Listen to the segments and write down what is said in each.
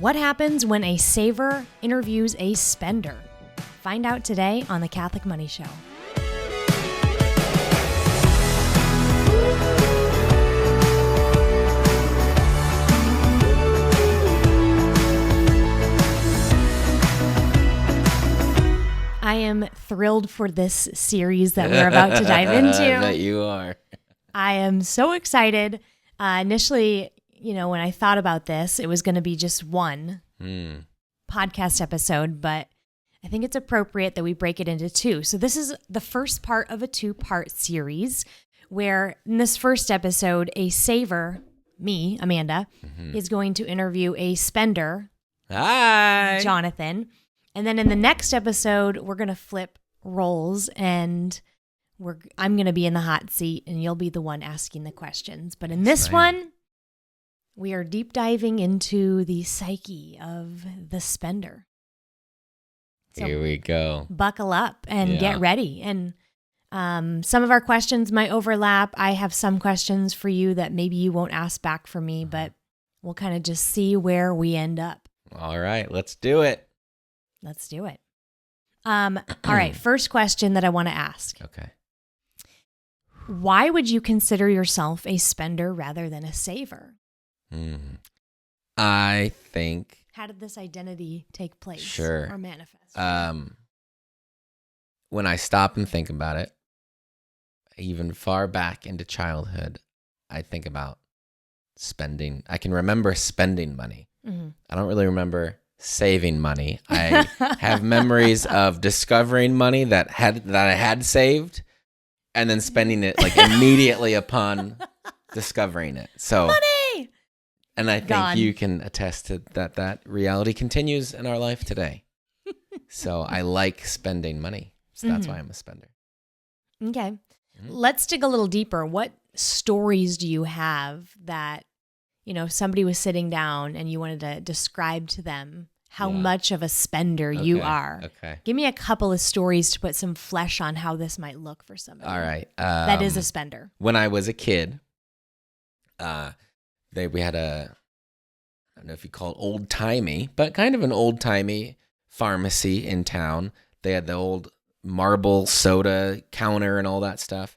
What happens when a saver interviews a spender? Find out today on The Catholic Money Show. I am thrilled for this series that we're about to dive into. I bet you are. I am so excited. Initially, when I thought about this, it was going to be just one podcast episode, but I think it's appropriate that we break it into two. So this is the first part of a two-part series where in this first episode, a saver, me, Amanda, is going to interview a spender, Hi, Jonathan. And then in the next episode, we're going to flip roles and I'm going to be in the hot seat and you'll be the one asking the questions. But in this one, we are deep diving into the psyche of the spender. So here we go. Buckle up and get ready. And some of our questions might overlap. I have some questions for you that maybe you won't ask back for me, but we'll kind of just see where we end up. All right, let's do it. Let's do it. All right, first question that I want to ask. Okay. Why would you consider yourself a spender rather than a saver? I think... How did this identity take place or manifest? When I stop and think about it, even far back into childhood, I think about spending. I can remember spending money. I don't really remember saving money. I have memories of discovering money that I had saved and then spending it like immediately upon discovering it. So money! And I think you can attest to that reality continues in our life today. So I like spending money. So that's why I'm a spender. Okay. Let's dig a little deeper. What stories do you have that somebody was sitting down and you wanted to describe to them how much of a spender you are? Okay. Give me a couple of stories to put some flesh on how this might look for somebody. All right. That is a spender. When I was a kid, we had I don't know if you call it old-timey, but kind of an old-timey pharmacy in town. They had the old marble soda counter and all that stuff,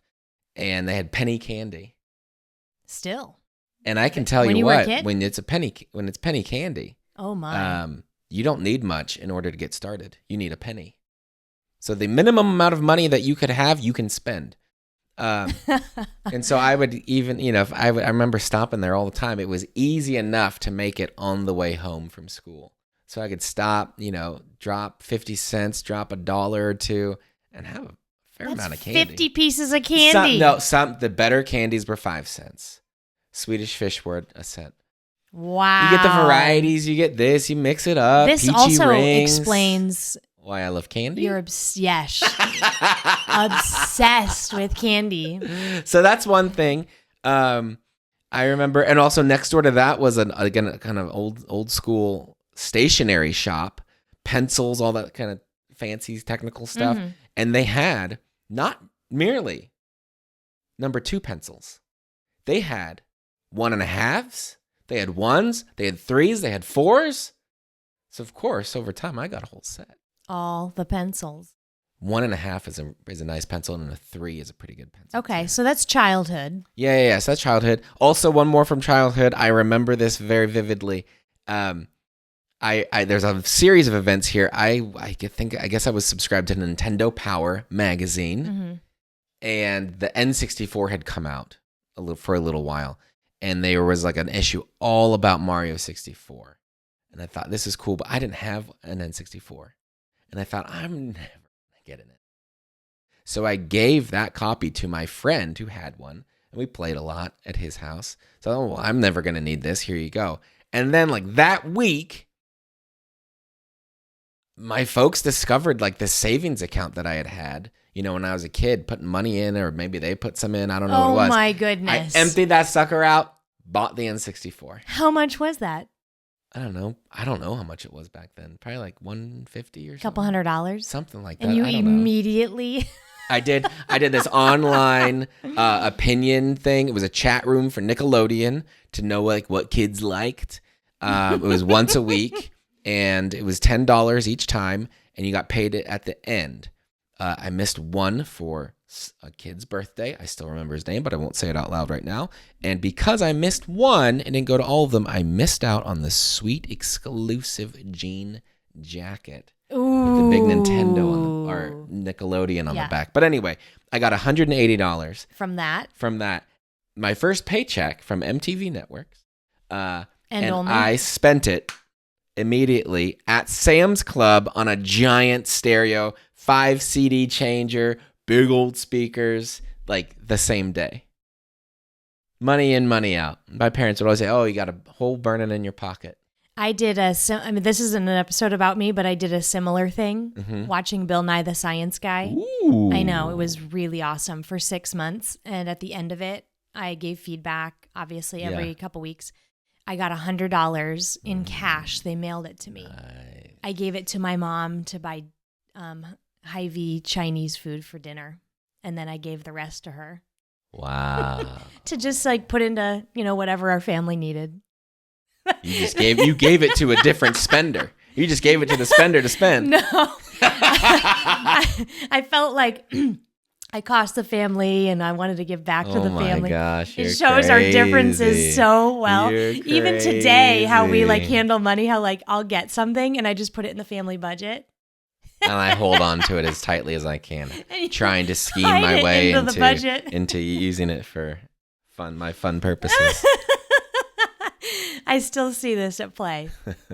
and they had penny candy. Still. And I can tell you what, when it's penny candy, oh my, you don't need much in order to get started. You need a penny. So the minimum amount of money that you could have, you can spend. And so I would even, I remember stopping there all the time. It was easy enough to make it on the way home from school. So I could stop, drop 50 cents, drop $1 or $2, and have a fair amount of candy. 50 pieces of candy. The better candies were 5 cents. Swedish fish were a cent. Wow. You get the varieties, you get this, you mix it up. This Peachy also rings. Explains why I love candy. You're obsessed with candy. So that's one thing. I remember, and also next door to that was again a kind of old school stationery shop, pencils, all that kind of fancy technical stuff, and they had not merely number 2 pencils. They had 1.5s, they had 1s, they had 3s, they had 4s. So of course, over time, I got a whole set. All the pencils. 1.5 is a nice pencil, and a 3 is a pretty good pencil. Okay, so that's childhood. Yeah. So that's childhood. Also, one more from childhood. I remember this very vividly. There's a series of events here. I guess I was subscribed to Nintendo Power magazine, and the N64 had come out for a little while, and there was like an issue all about Mario 64, and I thought this is cool, but I didn't have an N64, and I thought I'm never gonna get in it. So I gave that copy to my friend who had one, and we played a lot at his house. So I'm never gonna need this. Here you go. And then like that week, my folks discovered like this savings account that I had, when I was a kid, putting money in, or maybe they put some in. I don't know what it was. Oh my goodness. I emptied that sucker out, bought the N64. How much was that? I don't know. I don't know how much it was back then. Probably like $150 or something. $200? Something like that. And you I don't know. immediately... I did this online opinion thing. It was a chat room for Nickelodeon to know like what kids liked. It was once a week, and it was $10 each time, and you got paid it at the end. I missed one for a kid's birthday. I still remember his name, but I won't say it out loud right now. And because I missed one and didn't go to all of them, I missed out on the sweet exclusive jean jacket. Ooh. With the big Nintendo or Nickelodeon on the back. But anyway, I got $180 from that. My first paycheck from MTV Networks. And only? I spent it immediately at Sam's Club on a giant stereo, 5 CD changer, big old speakers, like the same day. Money in, money out. My parents would always say, "Oh, you got a hole burning in your pocket." I did this isn't an episode about me, but I did a similar thing watching Bill Nye the Science Guy. Ooh. I know, it was really awesome for 6 months. And at the end of it, I gave feedback, obviously, every couple weeks. I got $100 in cash. They mailed it to me. Nice. I gave it to my mom to buy Hy-Vee Chinese food for dinner. And then I gave the rest to her. Wow. To just like put into, whatever our family needed. You gave it to a different spender. You just gave it to the spender to spend. No. I felt like I cost the family and I wanted to give back to the family. Oh my gosh, it shows our differences so well. Even today, how we like handle money, how like I'll get something and I just put it in the family budget. And I hold on to it as tightly as I can, trying to scheme my way into using it for my fun purposes. I still see this at play.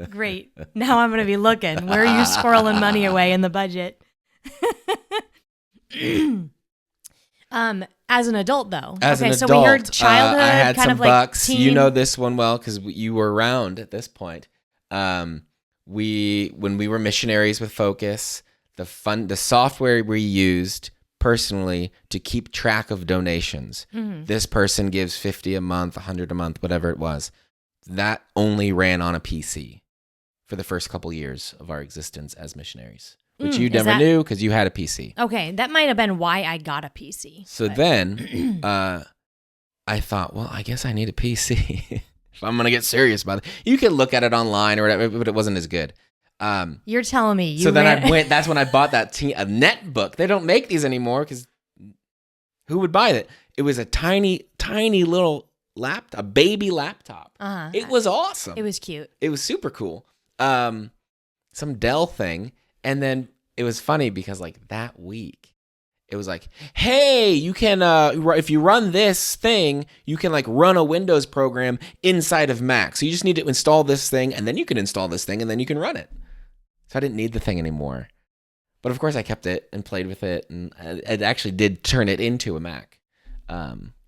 Great. Now I'm going to be looking. Where are you squirreling money away in the budget? As an adult, though. So we heard childhood, I had kind some of like bucks. teen. You know this one well because you were around at this point. When we were missionaries with Focus, the software we used personally to keep track of donations. Mm-hmm. This person gives $50 a month, $100 a month, whatever it was. That only ran on a PC for the first couple years of our existence as missionaries, which you never knew because you had a PC. Okay, that might have been why I got a PC. So then I thought, well, I guess I need a PC if I'm going to get serious about it. You can look at it online or whatever, but it wasn't as good. You're telling me. That's when I bought a netbook. They don't make these anymore because who would buy that? It was a tiny, tiny little a baby laptop. Uh-huh. It was awesome. It was cute. It was super cool. Some Dell thing. And then it was funny because like that week, it was like, hey, you can, if you run this thing, you can like run a Windows program inside of Mac. So you just need to install this thing and then you can install this thing and then you can run it. So I didn't need the thing anymore. But of course I kept it and played with it. And it actually did turn it into a Mac.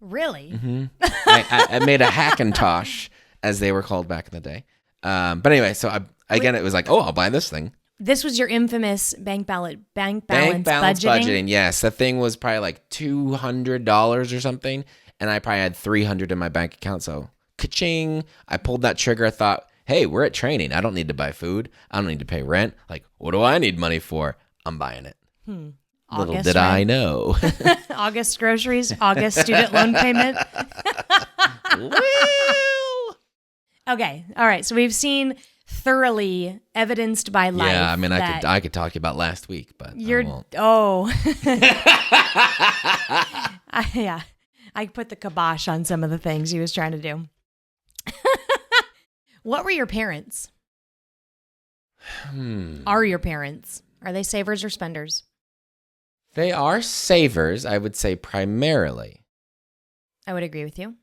Really? Mm-hmm. I made a Hackintosh, as they were called back in the day. But anyway, so it was like, oh, I'll buy this thing. This was your infamous bank balance budgeting. Yes, the thing was probably like $200 or something, and I probably had $300 in my bank account. So, ka-ching! I pulled that trigger. I thought, hey, we're at training. I don't need to buy food. I don't need to pay rent. Like, what do I need money for? I'm buying it. Little did I know. August groceries, August student loan payment. Okay. All right. So we've seen thoroughly evidenced by life. Yeah, I mean, I could talk about last week, but I won't. I put the kibosh on some of the things he was trying to do. What were your parents? Are your parents? Are they savers or spenders? They are savers, I would say, primarily. I would agree with you.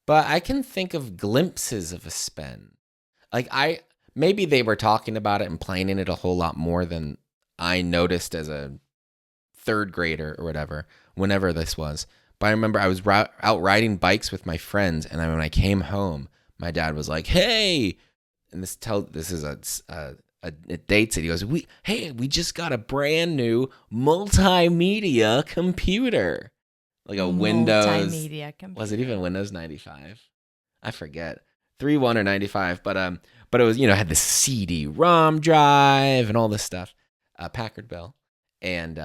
But I can think of glimpses of a spend. Like maybe they were talking about it and planning it a whole lot more than I noticed as a third grader or whatever, whenever this was. But I remember I was out riding bikes with my friends, and when I came home, my dad was like, "Hey," and this is it dates it. He goes, we just got a brand new multimedia computer. Like a Windows. Multimedia computer. Was it even Windows 95? I forget. 3.1 or 95. But it was, had the CD-ROM drive and all this stuff. Packard Bell. And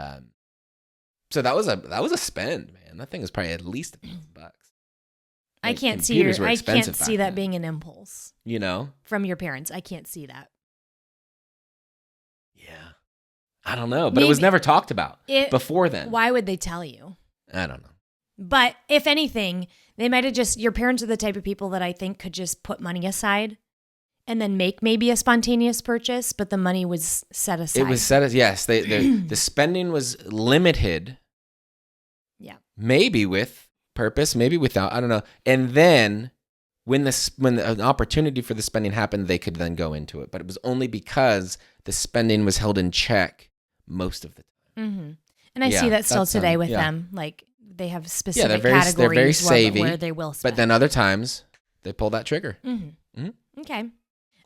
so that was a spend, man. That thing was probably at least $1,000. I Like, can't see computers were I expensive can't see back that then. being an impulse You know? from your parents. I can't see that. Yeah. I don't know, but it was never talked about before then. Why would they tell you? I don't know. But if anything, they might have your parents are the type of people that I think could just put money aside and then make maybe a spontaneous purchase, but the money was set aside. It was set as, yes, the spending was limited. Yeah. Maybe with purpose, maybe without, I don't know. And then when an opportunity for the spending happened, they could then go into it. But it was only because the spending was held in check most of the time. Mm-hmm. And I see that still today with them. Like they have specific categories they're very savvy, where they will spend. But then other times they pull that trigger. Mm-hmm. Mm-hmm. Okay.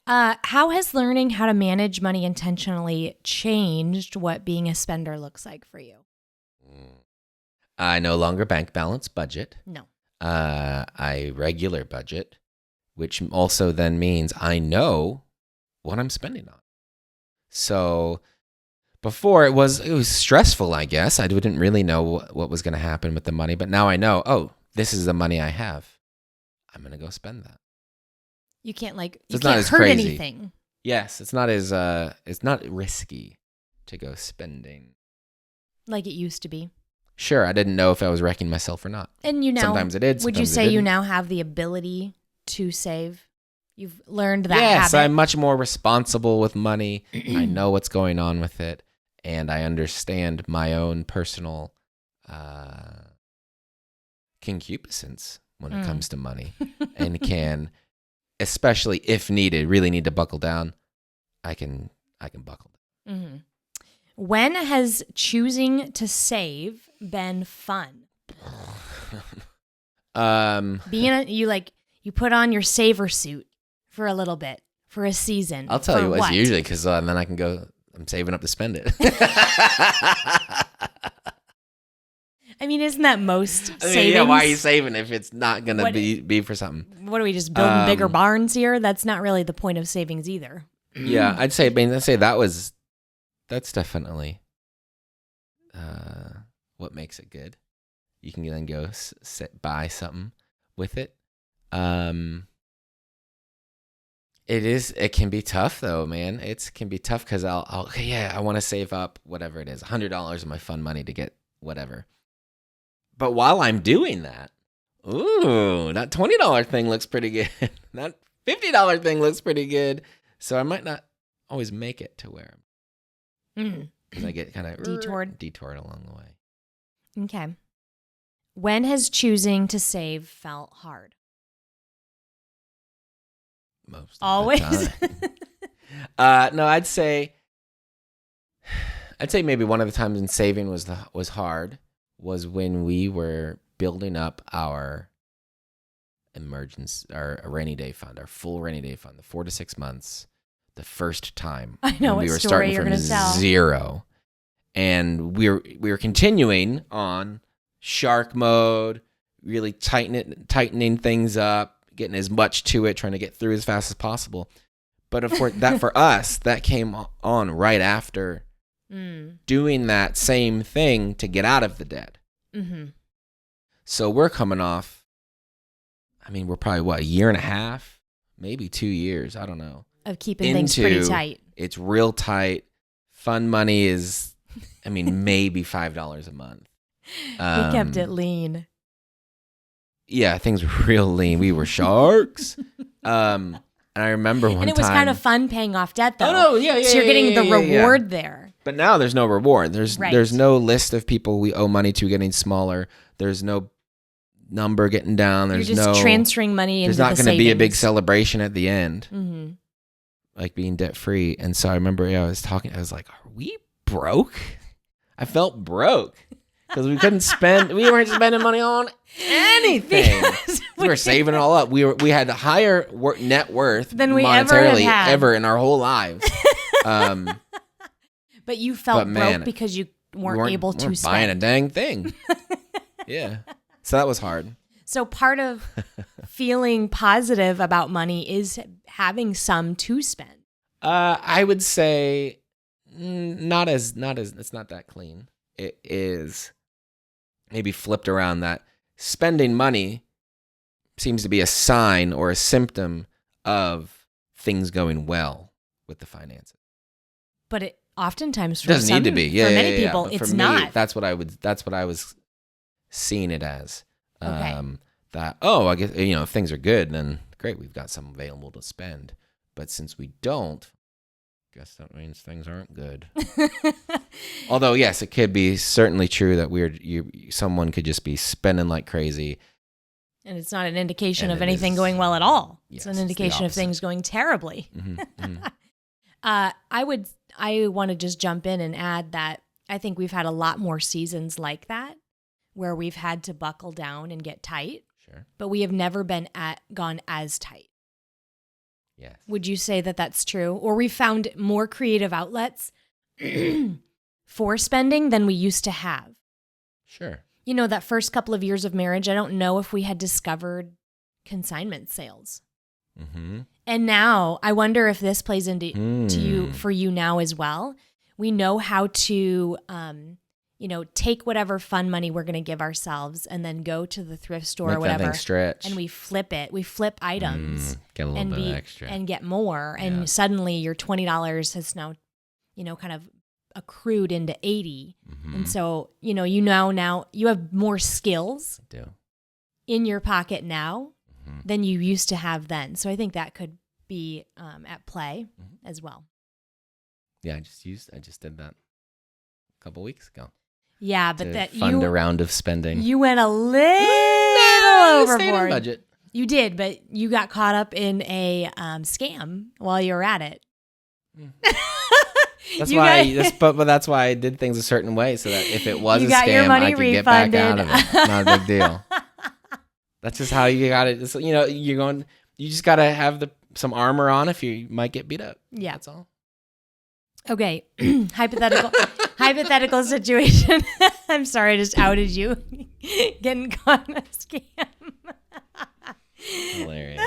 How has learning how to manage money intentionally changed what being a spender looks like for you? I no longer bank balance budget. No. I regular budget, which also then means I know what I'm spending on. So before it was stressful, I guess. I didn't really know what was going to happen with the money, but now I know, oh, this is the money I have. I'm going to go spend that. You can't it's not as hurt crazy. anything. Yes, it's not as it's not risky to go spending like it used to be. Sure, I didn't know if I was wrecking myself or not. And sometimes it did. Would you say you now have the ability to save? You've learned that Yes, habit. I'm much more responsible with money. I know what's going on with it, and I understand my own personal concupiscence when it comes to money, and can, especially if needed, really need to buckle down. I can buckle down. Mm-hmm. When has choosing to save been fun? You put on your saver suit for a little bit, for a season. I'll tell you what, it's usually because then I can go, I'm saving up to spend it. I mean, isn't that most savings? Yeah, why are you saving if it's not going to be for something? What are we just building bigger barns here? That's not really the point of savings either. Yeah, I'd say that's definitely what makes it good. You can then go buy something with it. It can be tough though, man. It can be tough because I want to save up whatever it is, $100 of my fun money to get whatever. But while I'm doing that, that $20 thing looks pretty good. That $50 thing looks pretty good. So I might not always make it to where because I get kind of detoured along the way. Okay. When has choosing to save felt hard? Most always. Of the time. No, I'd say maybe one of the times in saving was hard was when we were building up our rainy day fund, our full rainy day fund, the 4 to 6 months, the first time. I know we were starting from zero, and we were continuing on shark mode, really tightening things up, getting as much to it, trying to get through as fast as possible. But of course, that for us, that came on right after doing that same thing to get out of the debt. Mm-hmm. So we're coming off, we're probably, a year and a half, maybe 2 years, I don't know. Of keeping things pretty tight. It's real tight. Fun money is, maybe $5 a month. We kept it lean. Yeah, things were real lean. We were sharks. And I remember one time. And it was kind of fun paying off debt, though. Oh, no, yeah. So you're getting the reward there. But now there's no reward. There's no list of people we owe money to getting smaller. There's no number getting down. There's you're just transferring money into the savings. There's not going to be a big celebration at the end. Mm-hmm. Like being debt free. And so I remember I was like, are we broke? I felt broke. Because we weren't spending money on anything. We were saving it all up. We had a higher net worth than we ever in our whole lives. But you felt broke because you weren't able to spend. Buying a dang thing. Yeah. So that was hard. So part of feeling positive about money is having some to spend. I would say not as it's not that clean. It is maybe flipped around that spending money seems to be a sign or a symptom of things going well with the finances. But it oftentimes for doesn't need to be. For many people, But it's for me, not. That's what I was seeing it as. Okay. That, I guess, if things are good, then great, we've got some available to spend. But since we don't, I guess that means things aren't good. Although, yes, it could be certainly true that someone could just be spending like crazy. And it's not an indication of anything going well at all. Yes, it's an indication of things going terribly. Mm-hmm. I want to just jump in and add that I think we've had a lot more seasons like that where we've had to buckle down and get tight. Sure. But we have never gone as tight. Yes. Would you say that that's true? Or we found more creative outlets for spending than we used to have? Sure. That first couple of years of marriage, I don't know if we had discovered consignment sales. Mm-hmm. And now I wonder if this plays into for you now as well. We know how to, take whatever fun money we're going to give ourselves and then go to the thrift store or whatever. That thing stretch. And we flip it. We flip items. Get a little bit extra. And get more. And suddenly your $20 has now, kind of accrued into 80. Mm-hmm. And so, now you have more skills in your pocket now than you used to have then. So I think that could be at play as well. Yeah, I just did that a couple weeks ago. Yeah, but that fund a round of spending. You went a little overboard. Budget. You did, but you got caught up in a scam while you were at it. That's why I did things a certain way, so that if it was a scam, I could get back out of it. Not a big deal. That's just how you got it. You just got to have some armor on if you might get beat up. Yeah. That's all. Okay. Hypothetical situation. I'm sorry, I just outed you. Getting caught in a scam. Hilarious.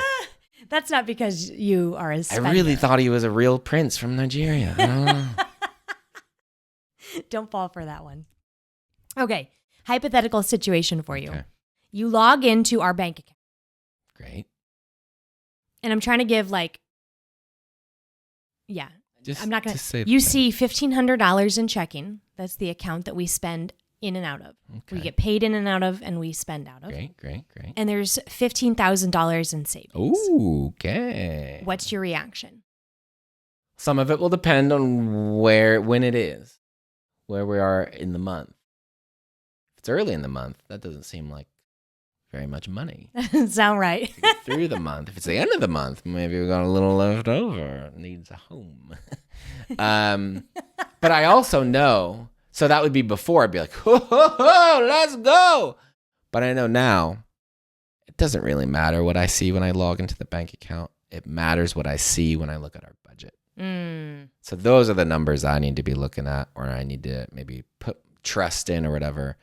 That's not because you are a spender. I really thought he was a real prince from Nigeria. I don't know. Don't fall for that one. Okay. Hypothetical situation for you. Okay. You log into our bank account. Great. And I'm trying to give I'm not going to. You see $1,500 in checking. That's the account that we spend in and out of. Okay. We get paid in and out of, and we spend out of. Great. And there's $15,000 in savings. Ooh, okay. What's your reaction? Some of it will depend on when it is, where we are in the month. If it's early in the month, that doesn't seem like very much money. That doesn't sound right. Through the month. If it's the end of the month, maybe we got a little left over. Needs a home. But I also know, so that would be before. I'd be like, let's go. But I know now, it doesn't really matter what I see when I log into the bank account. It matters what I see when I look at our budget. So those are the numbers I need to be looking at, or I need to maybe put trust in or whatever.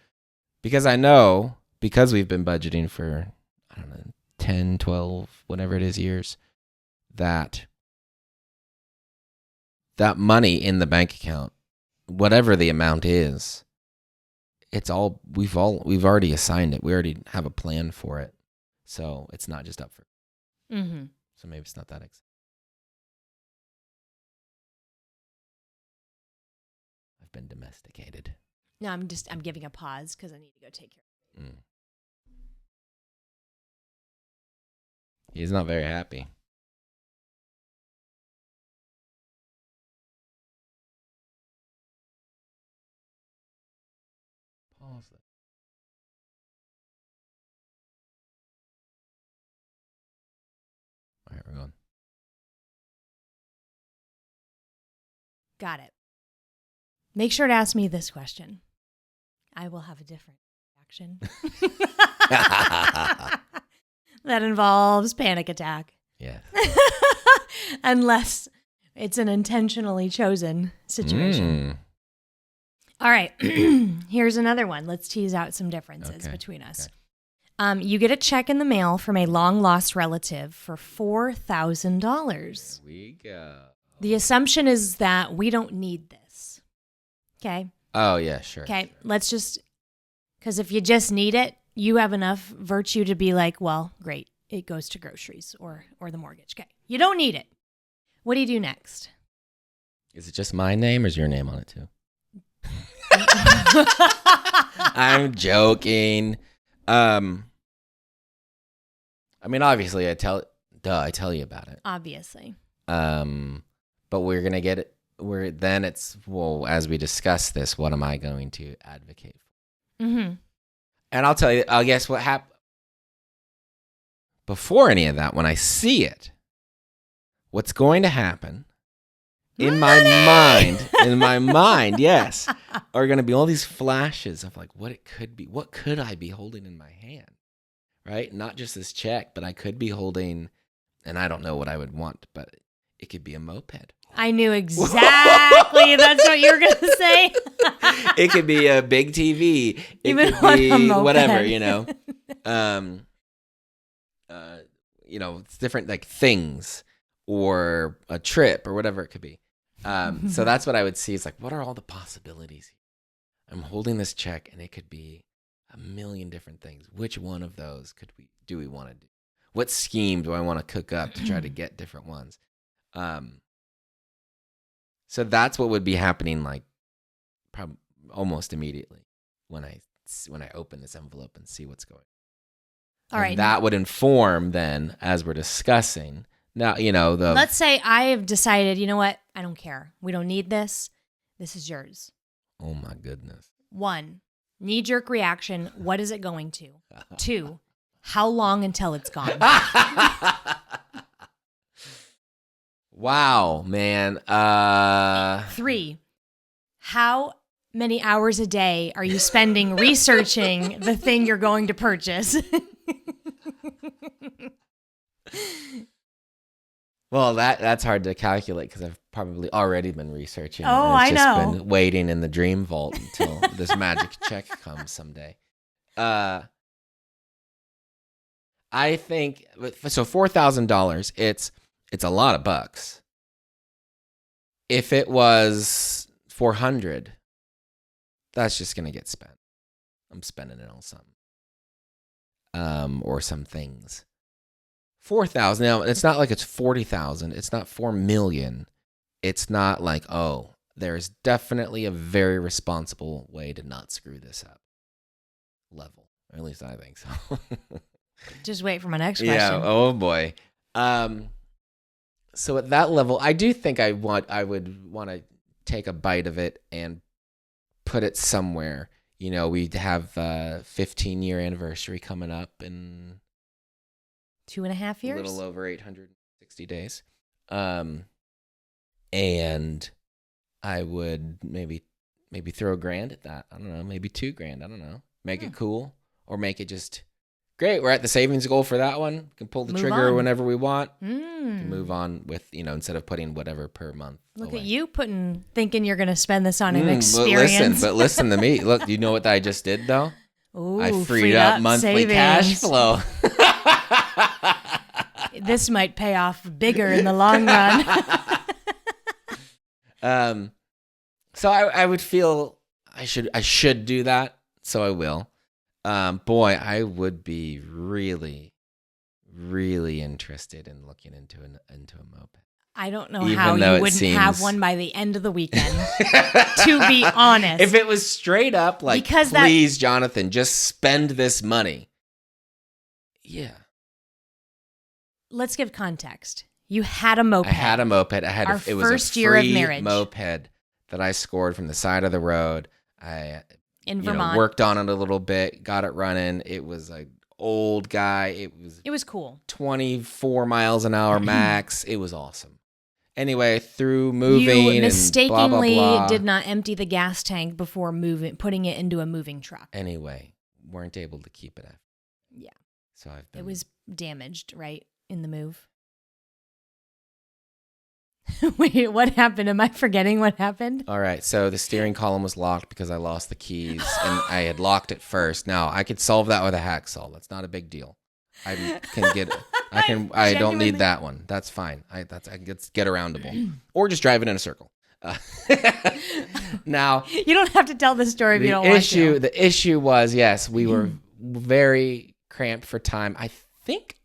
Because I know, because we've been budgeting for, 10, 12, whatever it is years, that money in the bank account, whatever the amount is, we've already assigned it. We already have a plan for it. So it's not just up for. Mm-hmm. So maybe it's not that exciting. I've been domesticated. No, I'm giving a pause because I need to go take care of it. He's not very happy. Pause it. All right, we're going. Got it. Make sure to ask me this question. I will have a different reaction. That involves panic attack. Yes. Unless it's an intentionally chosen situation. All right. Here's another one. Let's tease out some differences between us. Okay. You get a check in the mail from a long-lost relative for $4,000. There we go. The assumption is that we don't need this. Okay? Oh, yeah, sure. Okay, let's just, because if you just need it, you have enough virtue to be like, well, great. it goes to groceries or the mortgage. Okay. You don't need it. What do you do next? Is it just my name or is your name on it too? I'm joking. I mean, obviously, I tell you about it. Obviously. But we're gonna get it. As we discuss this, what am I going to advocate for? Mm-hmm. And I'll tell you. I guess what happened before any of that. When I see it, what's going to happen in my mind, yes, are going to be all these flashes of like what it could be. What could I be holding in my hand? Right? Not just this check, but I could be holding, and I don't know what I would want, but it could be a moped. I knew exactly that's what you were going to say. It could be a big TV. It Even could be on a moped. whatever, it's different like things or a trip or whatever it could be. So that's what I would see. It's like, what are all the possibilities? I'm holding this check and it could be a million different things. Which one of those do we want to do? What scheme do I want to cook up to try to get different ones? So that's what would be happening, like, probably almost immediately when I open this envelope and see what's going on. All right. That would inform then, as we're discussing. Now, let's say I have decided, you know what? I don't care. We don't need this. This is yours. Oh my goodness. 1, knee-jerk reaction. What is it going to? 2, how long until it's gone? Wow, man. 3, how many hours a day are you spending researching the thing you're going to purchase? Well, that's hard to calculate because I've probably already been researching. Oh, and it's just I know. Been waiting in the dream vault until this magic check comes someday. I think so. $4,000. It's a lot of bucks. If it was 400, that's just gonna get spent. I'm spending it on something, or some things. 4,000. Now it's not like it's 40,000. It's not 4 million. It's not like, oh, there's definitely a very responsible way to not screw this up. Level, or at least I think so. Just wait for my next question. Yeah. Oh boy. So at that level, I do think I would want to take a bite of it and put it somewhere. We have a 15-year anniversary coming up in 2.5 years. A little over 860 days. And I would maybe throw $1,000 at that. I don't know, maybe $2,000. I don't know. Make it cool, or make it just great. We're at the savings goal for that one. We can pull the trigger whenever we want. Can move on with, instead of putting whatever per month. Look away. at you thinking you're going to spend this on an experience. But listen to me. Look, you know what I just did though? Ooh, I freed up monthly cash flow. This might pay off bigger in the long run. So I would feel I should do that. So I will. Boy, I would be really, really interested in looking into a moped. I don't know how you wouldn't have one by the end of the weekend, to be honest. If it was straight up like, please, Jonathan, just spend this money. Yeah. Let's give context. You had a moped. I had a moped. I had Our it was first a year of free marriage. moped that I scored from the side of the road. In Vermont. Worked on it a little bit, got it running. It was an old guy. It was cool. 24 miles an hour max. It was awesome. Anyway, through moving you mistakenly and blah, blah, blah. did not empty the gas tank before putting it into a moving truck. Anyway, weren't able to keep it after. Yeah. So it was damaged, right, in the move. Wait, what happened? Am I forgetting what happened? All right, so the steering column was locked because I lost the keys, and I had locked it first. Now I could solve that with a hacksaw. That's not a big deal. I don't need that one. That's fine. I can get aroundable, or just drive it in a circle. Now you don't have to tell the story if you don't want to. The issue was, yes, we were very cramped for time. I think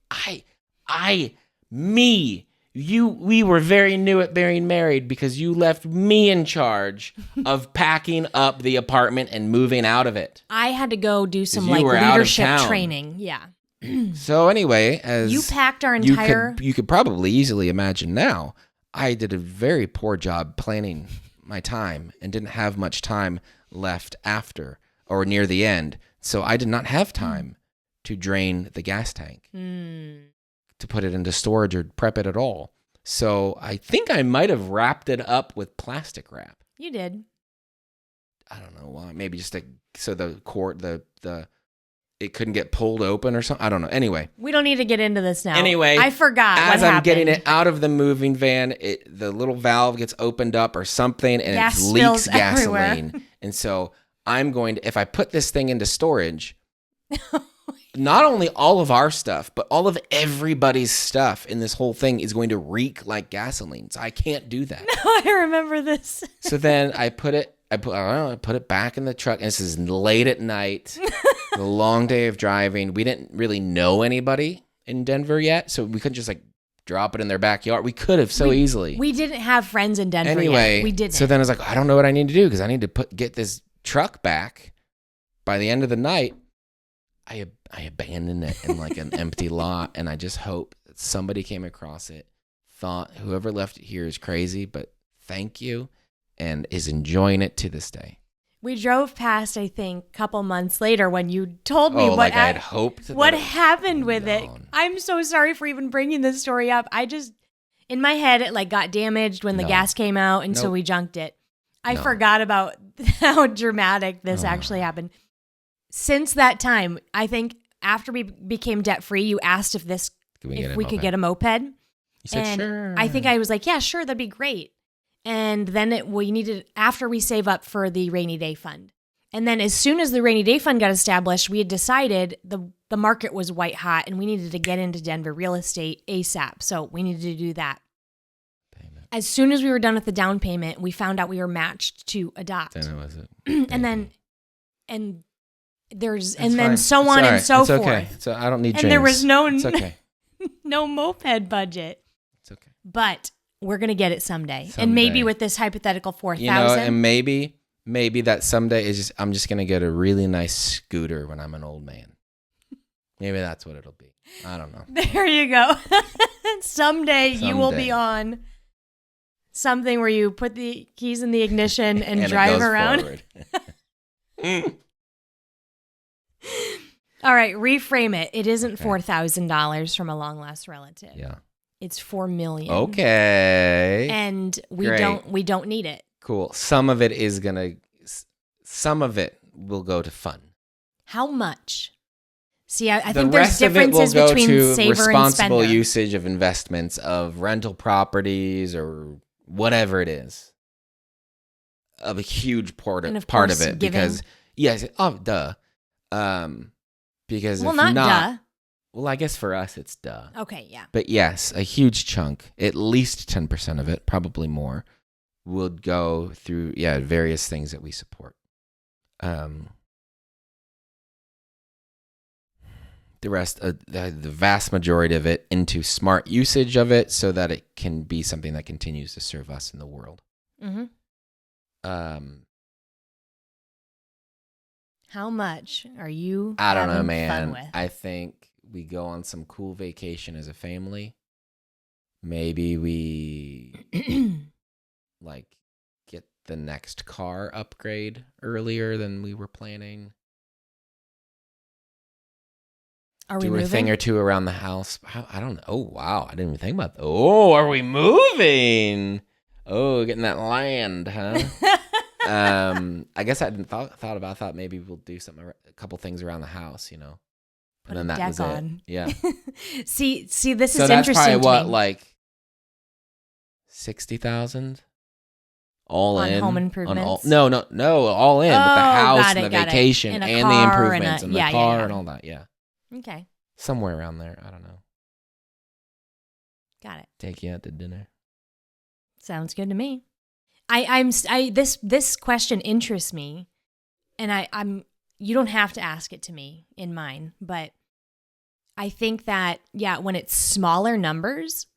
we were very new at being married because you left me in charge of packing up the apartment and moving out of it. I had to go do some you were out of leadership town. training. Yeah. So anyway, as you packed our entire... You could probably easily imagine now, I did a very poor job planning my time and didn't have much time left after or near the end. So I did not have time to drain the gas tank, to put it into storage or prep it at all. So I think I might have wrapped it up with plastic wrap. You did. I don't know why. Maybe just so the cord, it couldn't get pulled open or something. I don't know. Anyway. We don't need to get into this now. Anyway. I forgot what happened. As I'm getting it out of the moving van, the little valve gets opened up or something and Gas it leaks spills gasoline. everywhere. And so I'm going to, if I put this thing into storage, not only all of our stuff, but all of everybody's stuff in this whole thing is going to reek like gasoline. So I can't do that. No, I remember this. So then I put it back in the truck. And this is late at night. A long day of driving. We didn't really know anybody in Denver yet, so we couldn't just drop it in their backyard. We could have easily. We didn't have friends in Denver anyway, yet. We didn't. So then I was like, I don't know what I need to do because I need to get this truck back by the end of the night. I abandoned it in an empty lot, and I just hope that somebody came across it, thought whoever left it here is crazy, but thank you, and is enjoying it to this day. We drove past, I think, a couple months later when you told me I had hoped. What happened with it. I'm so sorry for even bringing this story up. In my head, it got damaged when the gas came out, and so we junked it. I forgot about how dramatic this actually happened. Since that time, I think after we became debt-free, you asked if we could get a moped. You said sure. I think I was like, yeah, sure, that'd be great. And then we needed, after we save up for the rainy day fund. And then as soon as the rainy day fund got established, we had decided the market was white hot and we needed to get into Denver real estate ASAP. So we needed to do that. Payment. As soon as we were done with the down payment, we found out we were matched to Adopt. Then it was it. and there's, That's and then fine. so It's on all and right. so it's forth. Okay. So I don't need James. And there was It's okay. no moped budget. It's okay. But we're going to get it someday. And maybe with this hypothetical 4,000. And maybe that someday is I'm just going to get a really nice scooter when I'm an old man. Maybe that's what it'll be. I don't know. There you go. Someday you will be on something where you put the keys in the ignition and drive around. All right, reframe it. It isn't $4,000 from a long lost relative. Yeah. It's $4 million. Okay. And we don't need it. Cool. Some of it will go to fun. How much? See, I think there's differences between saver and spender. Responsible usage of investments, of rental properties, or whatever it is. Of a huge part of it, because yes, duh. Because if not, duh. Well, I guess for us it's duh. Okay, yeah. But yes, a huge chunk, at least 10% of it, probably more, would go through various things that we support. The rest, the vast majority of it, into smart usage of it, so that it can be something that continues to serve us in the world. Mm-hmm. How much are you? I don't know, man. Fun with? I think we go on some cool vacation as a family. Maybe we get the next car upgrade earlier than we were planning. Are we do moving? A thing or two around the house. I don't know. Oh, wow. I didn't even think about that. Oh, are we moving? Oh, getting that land, huh? I guess I hadn't thought maybe we'll do a couple things around the house, Put a deck on. Yeah. see, this is that's interesting. Probably to what, me. 60,000 all on in home improvements. No, all in with the house and the vacation and the improvements and the car and all that. Yeah. Okay. Somewhere around there. I don't know. Got it. Take you out to dinner. Sounds good to me. This question interests me, and I'm you don't have to ask it to me in mine, but I think that, when it's smaller numbers,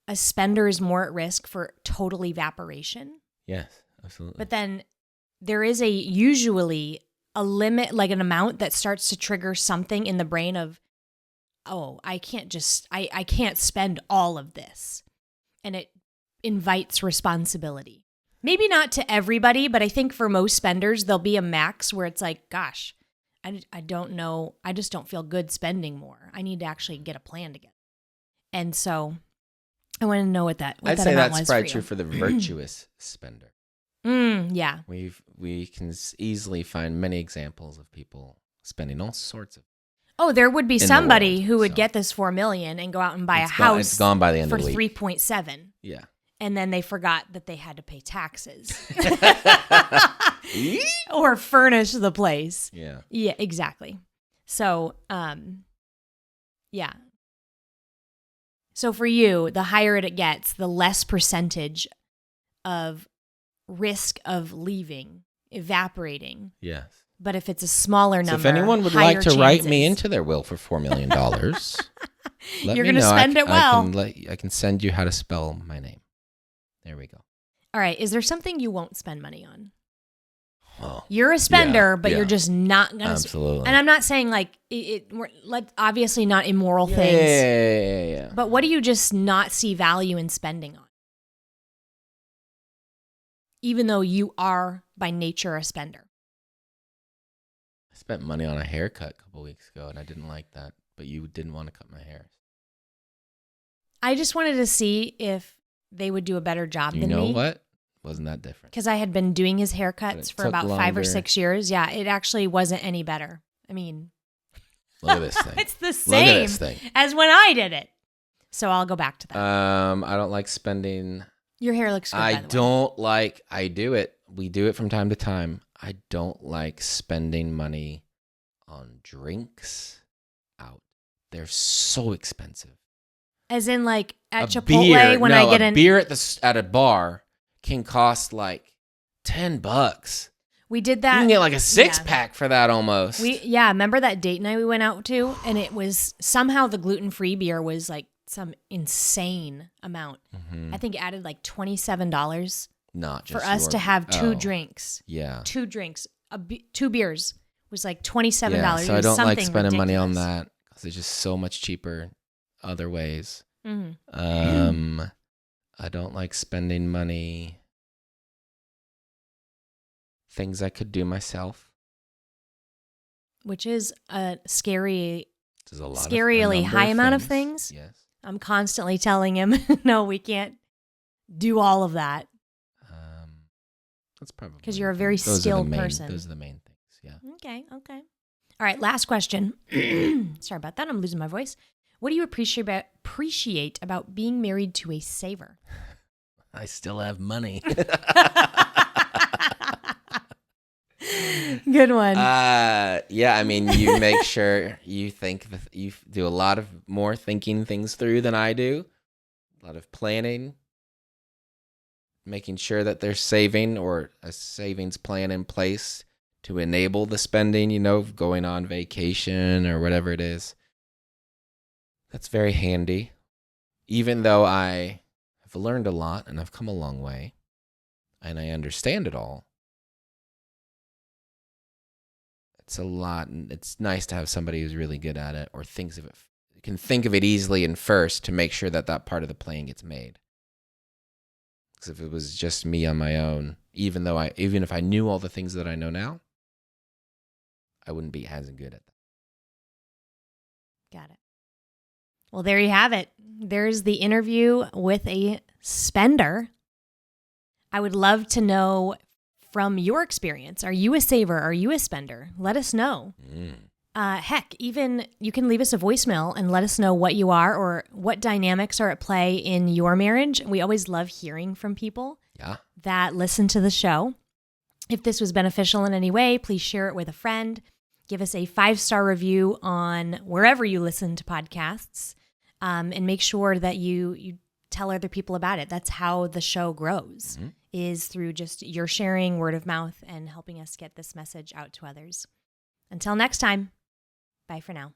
a spender is more at risk for total evaporation. Yes, absolutely. But then there is usually a limit, like an amount that starts to trigger something in the brain of, oh, I can't spend all of this. And it invites responsibility. Maybe not to everybody, but I think for most spenders, there'll be a max where it's like, gosh, I don't know. I just don't feel good spending more. I need to actually get a plan together. And so I want to know what that I'd say that's probably true for the virtuous spender. Yeah. We can easily find many examples of people spending all sorts of. Oh, there would be somebody who would get this $4 million and go out and buy a house. It's gone by the end of the week. For 3.7. Yeah. And then they forgot that they had to pay taxes or furnish the place. Yeah. Yeah, exactly. So, yeah. So for you, the higher it gets, the less percentage of risk of leaving, evaporating. Yes. But if it's a smaller number, so if anyone would like to write me into their will for $4 million, let You're me going to know. spend it well. I can send you how to spell my name. There we go. All right. Is there something you won't spend money on? Oh, you're a spender, but you're just not going to. Absolutely. And I'm not saying like obviously not immoral things. Yeah. But what do you just not see value in spending on? Even though you are by nature a spender. I spent money on a haircut a couple weeks ago, and I didn't like that. But you didn't want to cut my hair. I just wanted to see if they would do a better job than me. You know what? Wasn't that different? Because I had been doing his haircuts for about 5 or 6 years. Yeah, it actually wasn't any better. I mean, look at this thing. It's the same as when I did it. So I'll go back to that. I don't like spending. Your hair looks good, by the way. I do it. We do it from time to time. I don't like spending money on drinks out. They're so expensive. As in, like at Chipotle, a beer at a bar can cost like $10. We did that. You can get like a 6-pack for that almost. Remember that date night we went out to, and it was somehow the gluten-free beer was like some insane amount. Mm-hmm. I think it added like $27. Not just for us to have 2 drinks. Yeah, 2 drinks, 2 beers was like $27. Yeah, so I don't like spending ridiculous. money on that because it's just so much cheaper other ways. Mm-hmm. I don't like spending money things I could do myself, which is a scarily a high amount of things. Yes, I'm constantly telling him, no, we can't do all of that. That's probably because you're a very skilled person. Those are the main things. Yeah. Okay. All right. Last question. Sorry about that. I'm losing my voice. What do you appreciate about being married to a saver? I still have money. Good one. Yeah, I mean, you make sure you think you do a lot of more thinking things through than I do. A lot of planning, making sure that there's saving or a savings plan in place to enable the spending, going on vacation or whatever it is. That's very handy. Even though I have learned a lot and I've come a long way and I understand it all, it's a lot, and it's nice to have somebody who's really good at it or can think of it easily and first to make sure that part of the plan gets made. Because if it was just me on my own, even if I knew all the things that I know now, I wouldn't be as good at that. Got it. Well, there you have it. There's the interview with a spender. I would love to know from your experience. Are you a saver? Are you a spender? Let us know. Heck, even you can leave us a voicemail and let us know what you are or what dynamics are at play in your marriage. We always love hearing from people that listen to the show. If this was beneficial in any way, please share it with a friend. Give us a 5-star review on wherever you listen to podcasts, and make sure that you tell other people about it. That's how the show grows, is through just your sharing, word of mouth, and helping us get this message out to others. Until next time, bye for now.